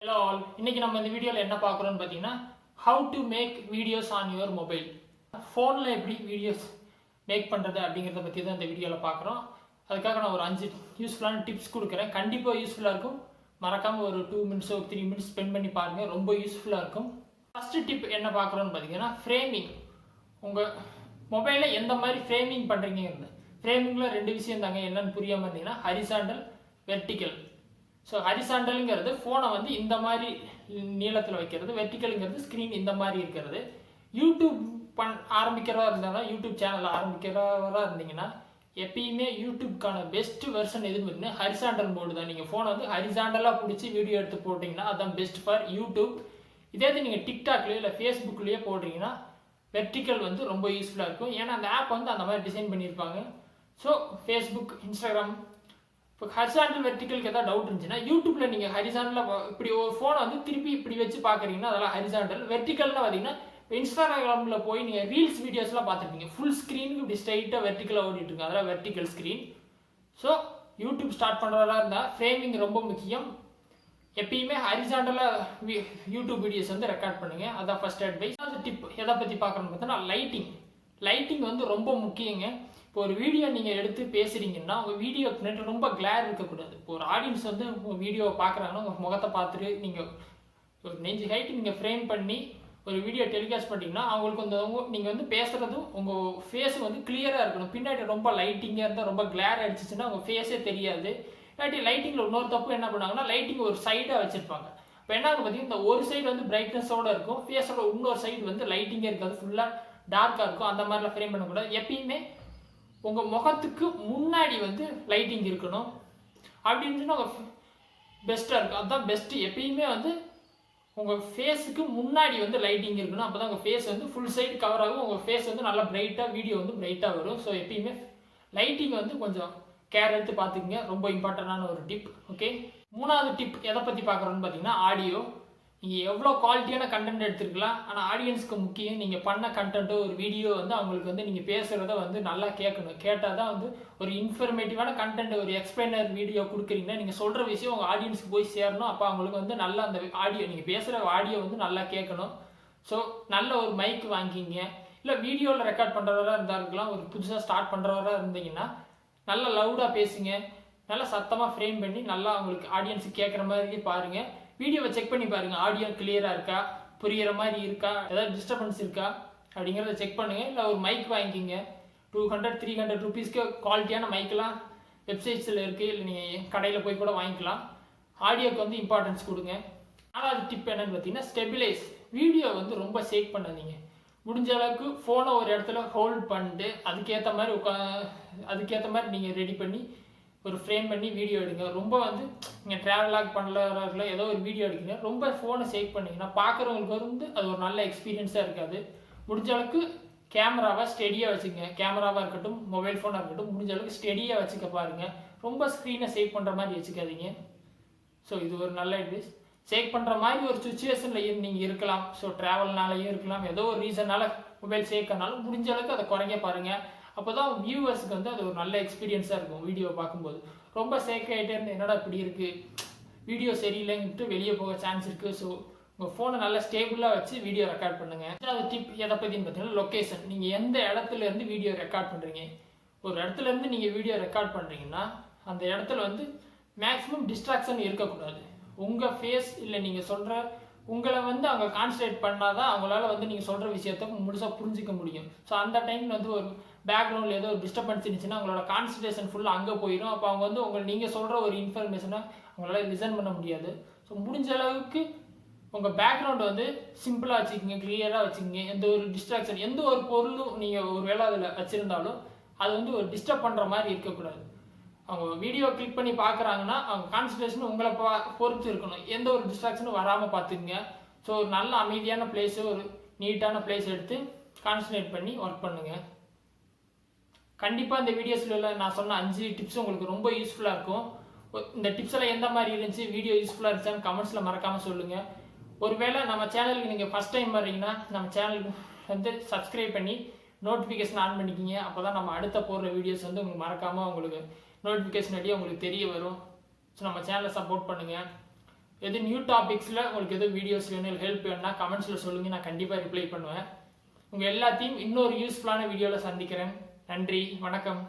Hello all. இன்னைக்கு நம்ம இந்த வீடியோல என்ன பார்க்கறோம்னு பாத்தீங்கன்னா how to make videos on your mobile. போன்ல எப்படி வீடியோஸ் மேக் பண்றது அப்படிங்கறத பத்தி தான் இந்த வீடியோல பார்க்கறோம். அதுக்காக நான் ஒரு 5 யூஸ்ஃபுல்லான டிப்ஸ் கொடுக்கிறேன். கண்டிப்பா யூஸ்ஃபுல்லா இருக்கும். மறக்காம ஒரு 2 மினிட்ஸ் 3 மினிட்ஸ் ஸ்பெண்ட் பண்ணி பாருங்க. ரொம்ப யூஸ்ஃபுல்லா இருக்கும். ஃபர்ஸ்ட் டிப் என்ன பார்க்கறோம்னு பாத்தீங்கன்னா ஃப்ரேமிங். உங்க மொபைல்ல எந்த மாதிரி ஃப்ரேமிங் பண்றீங்கன்னு. ஃப்ரேமிங்ல ரெண்டு விஷயம் தாங்க என்னன்னு புரியாம இருந்தீங்கன்னா ஹரிசாண்டல், வெர்டிகல். ஸோ ஹரிசாண்டலுங்கிறது ஃபோனை வந்து இந்த மாதிரி நீளத்தில் வைக்கிறது, வெர்டிக்கலுங்கிறது ஸ்க்ரீன் இந்த மாதிரி இருக்கிறது. யூடியூப் ஆரம்பிக்கிறவா இருந்தாலும் யூடியூப் சேனல் ஆரம்பிக்கிறவராக இருந்தீங்கன்னா எப்பயுமே யூடியூப்கான பெஸ்ட் வெர்ஷன் எதுன்னு பார்த்தீங்கன்னா ஹரிசாண்டல் மோடு தான். நீங்கள் ஃபோனை வந்து ஹரிசாண்டலாக பிடிச்சி வீடியோ எடுத்து போட்டிங்கன்னா அதுதான் பெஸ்ட் ஃபார் யூடியூப். இதே நீங்கள் டிக்டாக்லேயோ இல்லை ஃபேஸ்புக்லேயோ போடுறீங்கன்னா வெர்டிக்கல் வந்து ரொம்ப யூஸ்ஃபுல்லாக இருக்கும். ஏன்னா அந்த ஆப் வந்து அந்த மாதிரி டிசைன் பண்ணியிருப்பாங்க. ஸோ ஃபேஸ்புக், இன்ஸ்டாகிராம், இப்போ ஹரிசாண்டல் வெர்டிக்கலுக்கு ஏதாவது டவுட் இருந்துச்சுன்னா யூடியூப்ல நீங்கள் ஹரிசாண்டலாக இப்படி ஒரு ஃபோனை வந்து திருப்பி இப்படி வச்சு பார்க்குறீங்கன்னா அதெல்லாம் ஹரிசாண்டல். வெர்டிக்கல்னா பார்த்தீங்கன்னா இன்ஸ்டாகிராமில் போய் நீங்கள் ரீல்ஸ் வீடியோஸ்லாம் பார்த்துருப்பீங்க. ஃபுல் ஸ்க்ரீனுக்கு இப்படி ஸ்ட்ரைட்டாக வெர்டிக்கலாக ஓடிட்டு இருக்கு, அதெல்லாம் vertical screen. So YouTube start பண்ணுறதா இருந்தால் ஃப்ரேமிங் ரொம்ப முக்கியம். எப்பயுமே ஹரிசாண்டலாக யூடியூப் வீடியோஸ் வந்து ரெக்கார்ட் பண்ணுங்க. அதான் ஃபர்ஸ்ட் அட்வைஸ். அந்த டிப் எதை பற்றி பார்க்கணும்னு பார்த்தோன்னா லைட்டிங் வந்து ரொம்ப முக்கியங்க. இப்போ ஒரு வீடியோ நீங்கள் எடுத்து பேசுகிறீங்கன்னா உங்கள் வீடியோ பின்னாடி ரொம்ப கிளார் இருக்கக்கூடாது. இப்போ ஒரு ஆடியன்ஸ் வந்து உங்கள் வீடியோவை பார்க்குறாங்கன்னா உங்கள் முகத்தை பார்த்துட்டு நீங்கள் ஒரு நெஞ்சு ஹைட்டு நீங்கள் ஃப்ரேம் பண்ணி ஒரு வீடியோ டெலிகாஸ்ட் பண்ணிங்கன்னா அவங்களுக்கு வந்து நீங்கள் வந்து பேசுகிறதும் உங்கள் ஃபேஸ் வந்து கிளியராக இருக்கணும். பின்னாடி ரொம்ப லைட்டிங்காக இருந்தால் ரொம்ப கிளார் அடிச்சிச்சுன்னா உங்கள் ஃபேஸே தெரியாது. இல்லாட்டி லைட்டிங்கில் இன்னொரு தப்பு என்ன பண்ணாங்கன்னா லைட்டிங் ஒரு சைடாக வச்சுருப்பாங்க. இப்போ என்ன பார்த்தீங்கன்னா இந்த ஒரு சைடு வந்து பிரைட்னஸோடு இருக்கும், ஃபேஸோட இன்னொரு சைடு வந்து லைட்டிங்கே இருக்காது, ஃபுல்லாக டார்க்காக இருக்கும். அந்த மாதிரிலாம் ஃப்ரேம் பண்ணக்கூடாது. எப்பயுமே உங்கள் முகத்துக்கு முன்னாடி வந்து லைட்டிங் இருக்கணும். அப்படின்னு பெஸ்ட்டாக இருக்கும். அதுதான் பெஸ்ட்டு. எப்பயுமே வந்து உங்கள் ஃபேஸுக்கு முன்னாடி வந்து லைட்டிங் இருக்கணும். அப்போ தான் உங்கள் ஃபேஸ் வந்து ஃபுல் சைடு கவர் ஆகும். உங்கள் ஃபேஸ் வந்து நல்லா பிரைட்டாக, வீடியோ வந்து பிரைட்டாக வரும். ஸோ எப்பயுமே லைட்டிங் வந்து கொஞ்சம் கேர் எடுத்து பார்த்துக்குங்க. ரொம்ப இம்பார்ட்டண்டான ஒரு டிப். ஓகே, மூணாவது டிப் எதை பற்றி பார்க்குறோன்னு பார்த்தீங்கன்னா ஆடியோ. நீங்கள் எவ்வளோ குவாலிட்டியான கண்டென்ட் எடுத்துருக்கலாம், ஆனால் ஆடியன்ஸ்க்கு முக்கியம் நீங்கள் பண்ண கண்டென்ட்டோ ஒரு வீடியோ வந்து அவங்களுக்கு வந்து நீங்கள் பேசுகிறத வந்து நல்லா கேட்கணும். கேட்டால் தான் வந்து ஒரு இன்ஃபர்மேட்டிவான கண்டென்ட், ஒரு எக்ஸ்பிளைனர் வீடியோ கொடுக்குறீங்கன்னா நீங்கள் சொல்கிற விஷயம் உங்கள் ஆடியன்ஸ்க்கு போய் சேரணும். அப்போ அவங்களுக்கு வந்து நல்லா அந்த ஆடியோ, நீங்கள் பேசுகிற ஆடியோ வந்து நல்லா கேட்கணும். ஸோ நல்ல ஒரு மைக் வாங்கிக்கிங்க. இல்லை வீடியோவில் ரெக்கார்ட் பண்ணுறவராக இருந்தால் இருக்கலாம், ஒரு புதுசாக ஸ்டார்ட் பண்ணுறவராக இருந்தீங்கன்னா நல்லா லவுடாக பேசுங்க. நல்லா சத்தமாக ஃப்ரேம் பண்ணி நல்லா அவங்களுக்கு ஆடியன்ஸுக்கு கேட்குற மாதிரி பாருங்கள். வீடியோவை செக் பண்ணி பாருங்கள், ஆடியோ கிளியராக இருக்கா, புரிகிற மாதிரி இருக்கா, ஏதாவது டிஸ்டர்பன்ஸ் இருக்கா அப்படிங்கிறத செக் பண்ணுங்கள். இல்லை ஒரு மைக் வாங்கிக்கிங்க. 200-300 ருபீஸ்க்கு குவாலிட்டியான மைக்கெலாம் வெப்சைட்ஸில் இருக்குது. இல்லை நீங்கள் கடையில் போய் கூட வாங்கிக்கலாம். ஆடியோக்கு வந்து இம்பார்ட்டன்ஸ் கொடுங்க. நாலாவது டிப் என்னன்னு பார்த்தீங்கன்னா ஸ்டெபிலைஸ். வீடியோ வந்து ரொம்ப ஷேக் பண்ணாதீங்க. முடிஞ்ச அளவுக்கு ஃபோனை ஒரு இடத்துல ஹோல்ட் பண்ணிட்டு அதுக்கேற்ற மாதிரி நீங்கள் ரெடி பண்ணி ஒரு ஃப்ரேம் பண்ணி வீடியோ எடுங்க. ரொம்ப வந்து நீங்கள் ட்ராவலாக் பண்ணல ஏதோ ஒரு வீடியோ எடுக்கீங்க, ரொம்ப ஃபோனை ஷேக் பண்ணிங்கன்னா பார்க்குறவங்களுக்கு வந்து அது ஒரு நல்ல எக்ஸ்பீரியன்ஸாக இருக்காது. முடிஞ்ச அளவுக்கு கேமராவை ஸ்டெடியாக வச்சுக்கங்க. கேமராவாக இருக்கட்டும், மொபைல் ஃபோனாக இருக்கட்டும், முடிஞ்ச அளவுக்கு ஸ்டெடியாக வச்சுக்க பாருங்கள். ரொம்ப ஸ்க்ரீனை ஷேக் பண்ணுற மாதிரி வச்சுக்காதீங்க. ஸோ இது ஒரு நல்ல அட்வைஸ். ஷேக் பண்ணுற மாதிரி ஒரு சுச்சுவேஷனில் நீங்கள் இருக்கலாம். ஸோ ட்ராவல்னாலையும் இருக்கலாம், ஏதோ ஒரு ரீசனால் மொபைல் ஷேக் ஆனாலும் முடிஞ்ச அளவுக்கு அதை குறைங்க பாருங்கள். அப்போ தான் வியூவர்ஸுக்கு வந்து அது ஒரு நல்ல எக்ஸ்பீரியன்ஸாக இருக்கும். வீடியோ பார்க்கும்போது ரொம்ப ஷேக் ஆகிட்டே இருந்து என்னடா இப்படி இருக்குது, வீடியோ சரியில்லைன்ட்டு வெளியே போக சான்ஸ் இருக்குது. ஸோ உங்கள் ஃபோனை நல்லா ஸ்டேபிளாக வச்சு வீடியோ ரெக்கார்ட் பண்ணுங்கள். அதாவது டிப் எதை பற்றின்னு பார்த்தீங்கன்னா லொக்கேஷன். நீங்கள் எந்த இடத்துலேருந்து வீடியோ ரெக்கார்ட் பண்ணுறீங்க, ஒரு இடத்துலேருந்து நீங்கள் வீடியோ ரெக்கார்ட் பண்ணுறீங்கன்னா அந்த இடத்துல வந்து மேக்ஸிமம் டிஸ்ட்ராக்ஷன் இருக்கக்கூடாது. உங்கள் ஃபேஸ் இல்லை நீங்கள் சொல்கிற உங்களை வந்து அவங்க கான்சன்ட்ரேட் பண்ணால் தான் அவங்களால வந்து நீங்கள் சொல்கிற விஷயத்த முழுசாக புரிஞ்சிக்க முடியும். ஸோ அந்த டைமில் வந்து ஒரு பேக்ரவுண்டில் ஏதோ ஒரு டிஸ்டர்பன்ஸ் இருந்துச்சுன்னா அவங்களோட கான்சன்ட்ரேஷன் ஃபுல்லாக அங்கே போயிடும். அப்போ அவங்க வந்து நீங்கள் சொல்கிற ஒரு இன்ஃபர்மேஷனை அவங்களால லிசன் பண்ண முடியாது. ஸோ முடிஞ்ச அளவுக்கு உங்கள் பேக்ரவுண்டை வந்து சிம்பிளாக வச்சுக்கோங்க, கிளியராக வச்சுக்கோங்க. எந்த ஒரு டிஸ்ட்ராக்ஷன், எந்த ஒரு பொருளும் நீங்கள் ஒரு வேளை அதில் வச்சுருந்தாலும் அது வந்து ஒரு டிஸ்டர்ப் பண்ணுற மாதிரி இருக்கக்கூடாது. அவங்க வீடியோ கிளிக் பண்ணி பார்க்குறாங்கன்னா அவங்க கான்சன்ட்ரேஷன் உங்களை பொறுத்து இருக்கணும். எந்த ஒரு டிஸ்ட்ராக்ஷனும் வராமல் பார்த்துக்குங்க. ஸோ ஒரு நல்ல அமைதியான பிளேஸு, ஒரு நீட்டான பிளேஸ் எடுத்து கான்சன்ட்ரேட் பண்ணி ஒர்க் பண்ணுங்கள். கண்டிப்பாக இந்த வீடியோஸில் நான் சொன்ன 5 டிப்ஸ் உங்களுக்கு ரொம்ப யூஸ்ஃபுல்லாக இருக்கும். இந்த டிப்ஸ் எல்லாம் எந்த மாதிரி இருந்துச்சு, வீடியோ யூஸ்ஃபுல்லாக இருந்துச்சான்னு கமெண்ட்ஸில் மறக்காமல் சொல்லுங்கள். ஒருவேளை நம்ம சேனலுக்கு நீங்கள் ஃபஸ்ட் டைம் வர்றீங்கன்னா நம்ம சேனலுக்கு வந்து சப்ஸ்கிரைப் பண்ணி நோட்டிஃபிகேஷன் ஆன் பண்ணிக்கிங்க. அப்போ தான் நம்ம அடுத்த போடுற வீடியோஸ் வந்து உங்களுக்கு மறக்காமல் உங்களுக்கு நோட்டிஃபிகேஷன் அடியே உங்களுக்கு தெரிய வரும். ஸோ நம்ம சேனலை சப்போர்ட் பண்ணுங்கள். எது நியூ டாபிக்ஸில் உங்களுக்கு எதுவும் வீடியோஸ் வேணும் இல்லை ஹெல்ப் வேணும்னா கமெண்ட்ஸில் சொல்லுங்கள், நான் கண்டிப்பாக ரிப்ளை பண்ணுவேன். உங்கள் எல்லாத்தையும் இன்னொரு யூஸ்ஃபுல்லான வீடியோவில் சந்திக்கிறேன். நன்றி, வணக்கம்.